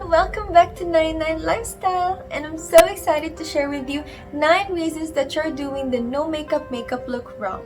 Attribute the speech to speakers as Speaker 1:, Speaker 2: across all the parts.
Speaker 1: welcome back to 99 Lifestyle, and I'm so excited to share with you 9 reasons that you're doing the no makeup look wrong.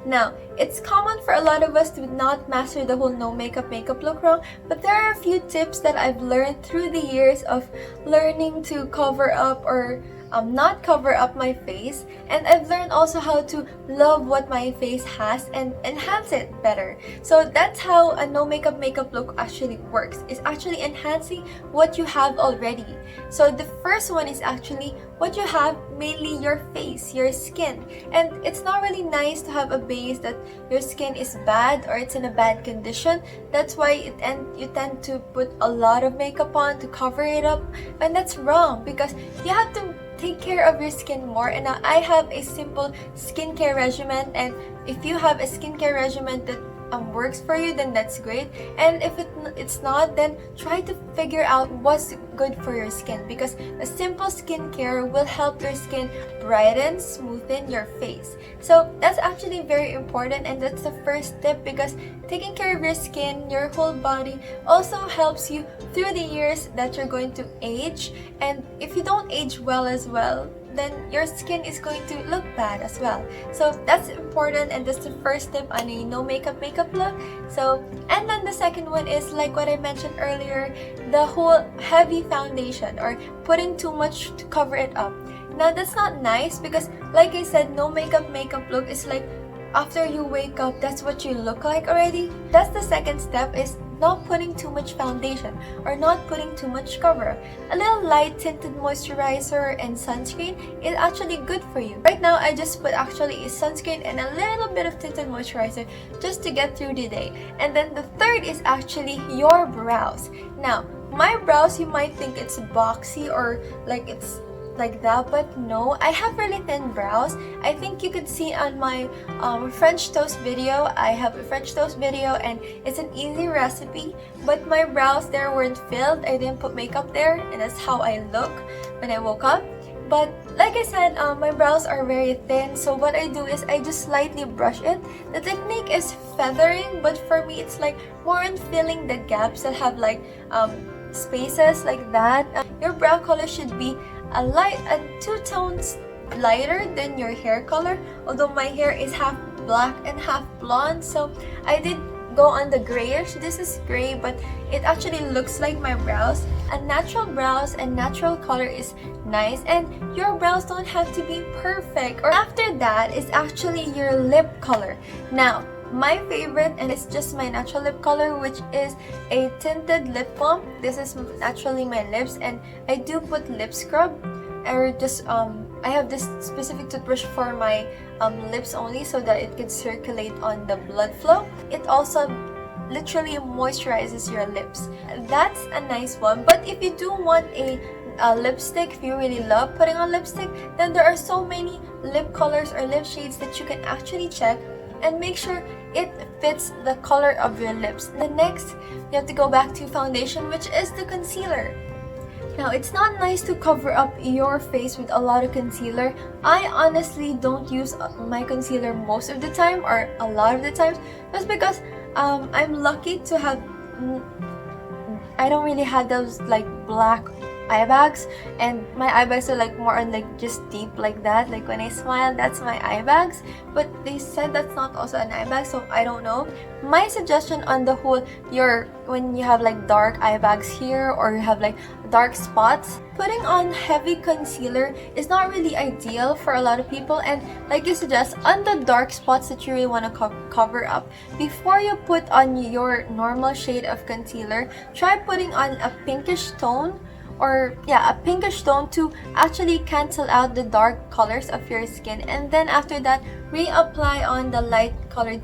Speaker 1: Now, it's common for a lot of us to not master the whole no makeup look wrong, but there are a few tips that I've learned through the years of learning to cover up or not cover up my face, and I've learned also how to love what my face has and enhance it better. So that's how a no makeup look actually works. It's actually enhancing what you have already. So the first one is actually what you have, mainly your face, your skin. And it's not really nice to have a base that your skin is bad or it's in a bad condition. That's why you tend to put a lot of makeup on to cover it up, and that's wrong because you have to take care of your skin more. And now I have a simple skincare regimen, and if you have a skincare regimen that works for you, then that's great. And if it's not, then try to figure out what's good for your skin, because a simple skincare will help your skin brighten, smoothen your face. So that's actually very important, and that's the first step, because taking care of your skin, your whole body, also helps you through the years that you're going to age. And if you don't age well as well, then your skin is going to look bad as well. So that's important, and that's the first step on a no makeup look. So, and then the second one is like what I mentioned earlier, the whole heavy foundation or putting too much to cover it up. Now that's not nice, because like I said, no makeup look is like after you wake up, that's what you look like already. That's the second step, is not putting too much foundation or not putting too much cover. A little light tinted moisturizer and sunscreen is actually good for you. Right now, I just put actually a sunscreen and a little bit of tinted moisturizer just to get through the day. And then the third is actually your brows. Now, my brows, you might think it's boxy or like it's like that, but no, I have really thin brows. I think you could see on my French toast video. I have a French toast video, and it's an easy recipe, but my brows there weren't filled. I didn't put makeup there, and that's how I look when I woke up. But like I said, my brows are very thin, so what I do is I just slightly brush it. The technique is feathering, but for me it's like more on filling the gaps that have like spaces like that. Your brow color should be a 2 tones lighter than your hair color, although my hair is half black and half blonde, so I did go on the grayish. This is gray, but it actually looks like my brows. A natural brows and natural color is nice, and your brows don't have to be perfect. Or after that is actually your lip color. Now, my favorite, and it's just my natural lip color, which is a tinted lip balm. This is naturally my lips, and I do put lip scrub, or just I have this specific toothbrush for my lips only, so that it can circulate on the blood flow. It also literally moisturizes your lips. That's a nice one. But if you do want a lipstick, if you really love putting on lipstick, then there are so many lip colors or lip shades that you can actually check and make sure it fits the color of your lips. The next, you have to go back to foundation, which is the concealer. Now, it's not nice to cover up your face with a lot of concealer. I honestly don't use my concealer most of the time, or a lot of the times, just because I'm lucky to have, I don't really have those like black eye bags, and my eye bags are like more on like just deep like that, like when I smile, that's my eye bags. But they said that's not also an eye bag, so I don't know. My suggestion on the whole, when you have like dark eye bags here, or you have like dark spots, putting on heavy concealer is not really ideal for a lot of people. And like you suggest, on the dark spots that you really want to cover up, before you put on your normal shade of concealer, try putting on a pinkish tone, or a pinkish tone, to actually cancel out the dark colors of your skin. And then after that, reapply on the light colored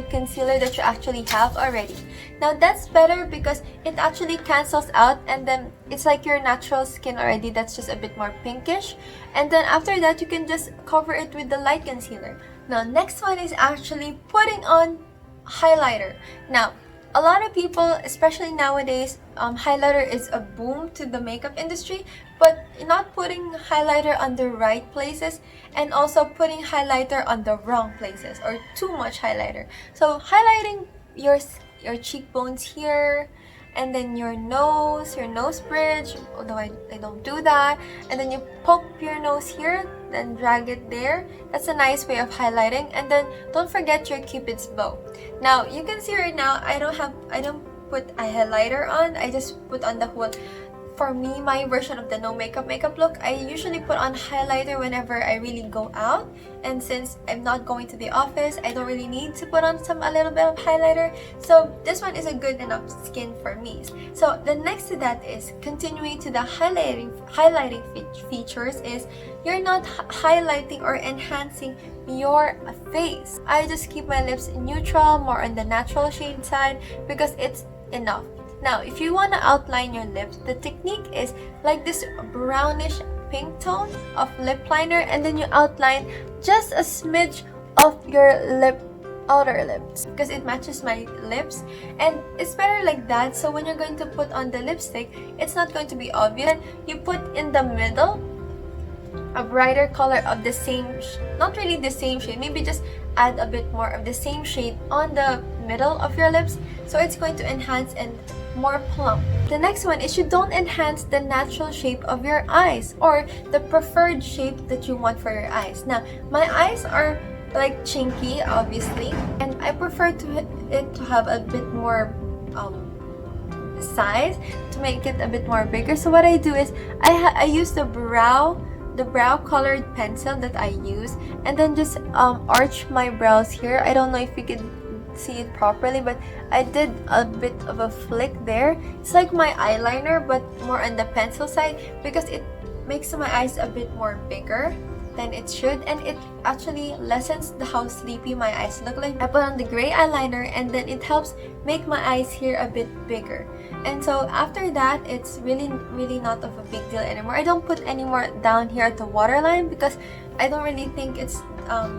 Speaker 1: concealer that you actually have already. Now that's better because it actually cancels out, and then it's like your natural skin already that's just a bit more pinkish. And then after that, you can just cover it with the light concealer. Now, next one is actually putting on highlighter. Now, a lot of people, especially nowadays, highlighter is a boom to the makeup industry, but not putting highlighter on the right places, and also putting highlighter on the wrong places, or too much highlighter. So highlighting your cheekbones here, and then your nose bridge, although I don't do that, and then you poke your nose here, then drag it there. That's a nice way of highlighting. And then don't forget your cupid's bow. Now you can see right now I don't put a highlighter on, I just put on the whole. For me, my version of the no makeup look, I usually put on highlighter whenever I really go out, and since I'm not going to the office, I don't really need to put on a little bit of highlighter, so this one is a good enough skin for me. So the next to that is continuing to the highlighting features is you're not highlighting or enhancing your face. I just keep my lips neutral, more on the natural shade side, because it's enough. Now, if you want to outline your lips, the technique is like this brownish pink tone of lip liner, and then you outline just a smidge of your outer lips, because it matches my lips, and it's better like that. So when you're going to put on the lipstick, it's not going to be obvious. You put in the middle a brighter color of the same, not really the same shade, maybe just add a bit more of the same shade on the middle of your lips, so it's going to enhance and more plump. The next one is you don't enhance the natural shape of your eyes or the preferred shape that you want for your eyes. Now, my eyes are like chinky, obviously, and I prefer it to have a bit more size to make it a bit more bigger. So what I do is I use the brow colored pencil that I use, and then just arch my brows here. I don't know if you can see it properly, but I did a bit of a flick there. It's like my eyeliner, but more on the pencil side, because it makes my eyes a bit more bigger than it should, and it actually lessens how sleepy my eyes look like. I put on the gray eyeliner, and then it helps make my eyes here a bit bigger. And so after that, it's really not of a big deal anymore. I don't put any more down here at the waterline, because I don't really think it's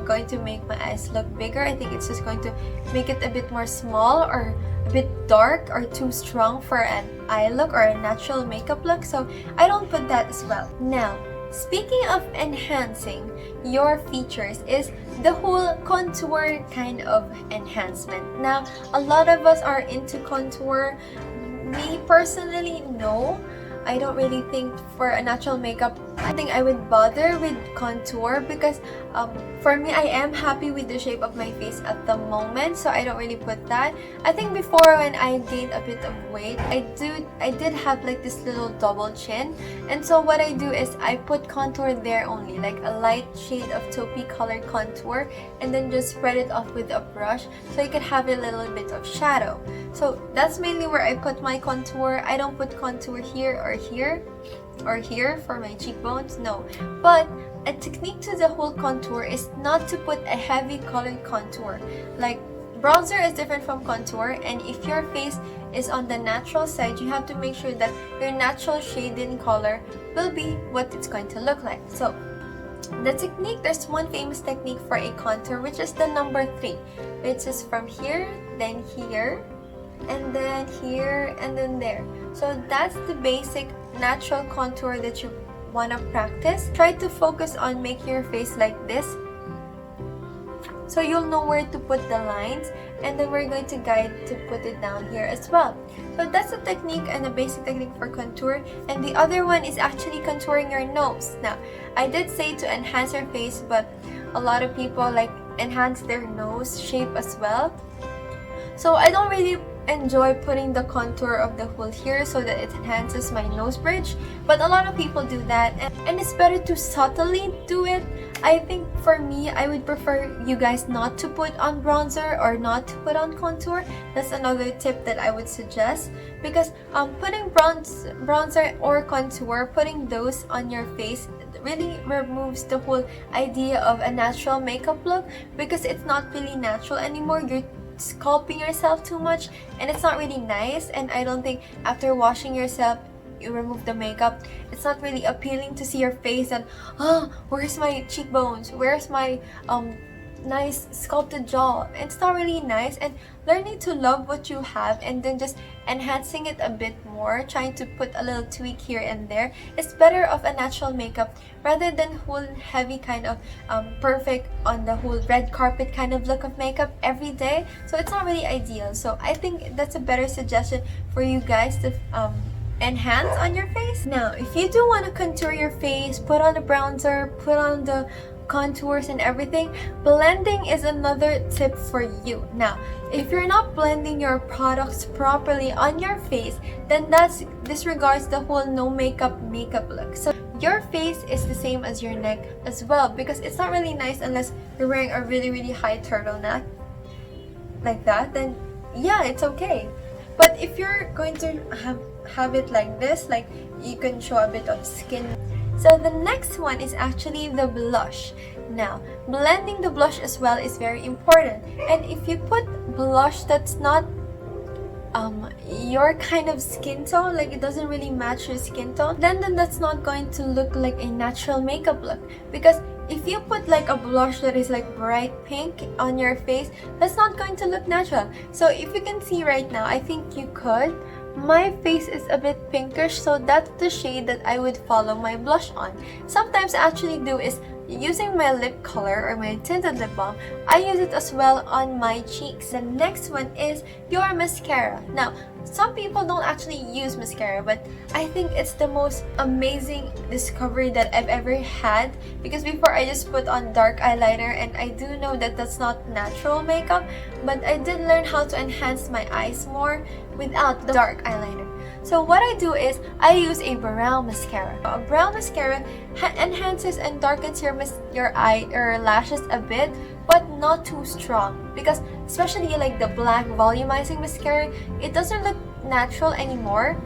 Speaker 1: going to make my eyes look bigger. I think it's just going to make it a bit more small or a bit dark or too strong for an eye look or a natural makeup look. So I don't put that as well. Now, speaking of enhancing your features is the whole contour kind of enhancement. Now, a lot of us are into contour. Me personally, no. I don't really think for a natural makeup, I think I would bother with contour, because for me, I am happy with the shape of my face at the moment, so I don't really put that. I think before, when I gained a bit of weight, I did have like this little double chin, and so what I do is I put contour there only, like a light shade of taupey colored contour, and then just spread it off with a brush so you can have a little bit of shadow. So that's mainly where I put my contour. I don't put contour here or here or here for my cheekbones, no. But a technique to the whole contour is not to put a heavy colored contour. Like, bronzer is different from contour, and if your face is on the natural side, you have to make sure that your natural shade in color will be what it's going to look like. So the technique, there's one famous technique for a contour, which is the number 3, which is from here, then here, and then here, and then there. So that's the basic natural contour that you want to practice. Try to focus on making your face like this, so you'll know where to put the lines, and then we're going to guide to put it down here as well. So that's a technique and a basic technique for contour. And the other one is actually contouring your nose. Now, I did say to enhance your face, but a lot of people like enhance their nose shape as well. So I don't really enjoy putting the contour of the whole here so that it enhances my nose bridge, but a lot of people do that, and it's better to subtly do it. I think for me, I would prefer you guys not to put on bronzer or not to put on contour. That's another tip that I would suggest, because putting bronzer or contour, putting those on your face really removes the whole idea of a natural makeup look, because it's not really natural anymore. You're sculpting yourself too much, and it's not really nice. And I don't think after washing yourself, you remove the makeup, it's not really appealing to see your face and where's my cheekbones, where's my nice sculpted jaw. It's not really nice, and learning to love what you have and then just enhancing it a bit more, trying to put a little tweak here and there, is better of a natural makeup rather than whole heavy kind of perfect on the whole red carpet kind of look of makeup every day. So it's not really ideal. So I think that's a better suggestion for you guys to enhance on your face. Now, if you do want to contour your face, put on the bronzer, put on the contours and everything, blending is another tip for you. Now, if you're not blending your products properly on your face, then that disregards the whole no makeup look. So your face is the same as your neck as well, because it's not really nice unless you're wearing a really high turtleneck like that. Then yeah, it's okay. But if you're going to have it like this, like you can show a bit of skin. So the next one is actually the blush. Now, blending the blush as well is very important. And if you put blush that's not your kind of skin tone, like it doesn't really match your skin tone, then that's not going to look like a natural makeup look. Because if you put like a blush that is like bright pink on your face, that's not going to look natural. So if you can see right now, I think you could. My face is a bit pinkish, so that's the shade that I would follow my blush on. Sometimes I actually do is using my lip color or my tinted lip balm, I use it as well on my cheeks. The next one is your mascara. Now, some people don't actually use mascara, but I think it's the most amazing discovery that I've ever had, because before I just put on dark eyeliner, and I do know that that's not natural makeup, but I did learn how to enhance my eyes more without the dark eyeliner. So what I do is I use a brown mascara. A brown mascara enhances and darkens your eye or lashes a bit, but not too strong, because especially like the black volumizing mascara, it doesn't look natural anymore.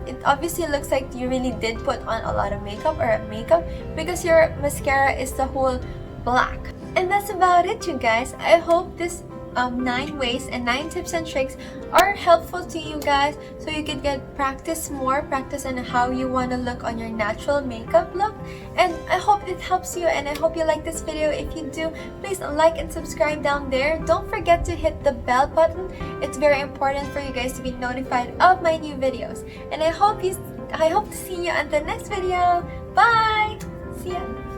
Speaker 1: It obviously looks like you really did put on a lot of makeup because your mascara is the whole black. And that's about it, you guys. I hope this 9 ways and 9 tips and tricks are helpful to you guys, so you can get practice on how you want to look on your natural makeup look. And I hope it helps you, and I hope you like this video. If you do, please like and subscribe down there. Don't forget to hit the bell button. It's very important for you guys to be notified of my new videos. And I hope to see you on the next video. Bye! See ya!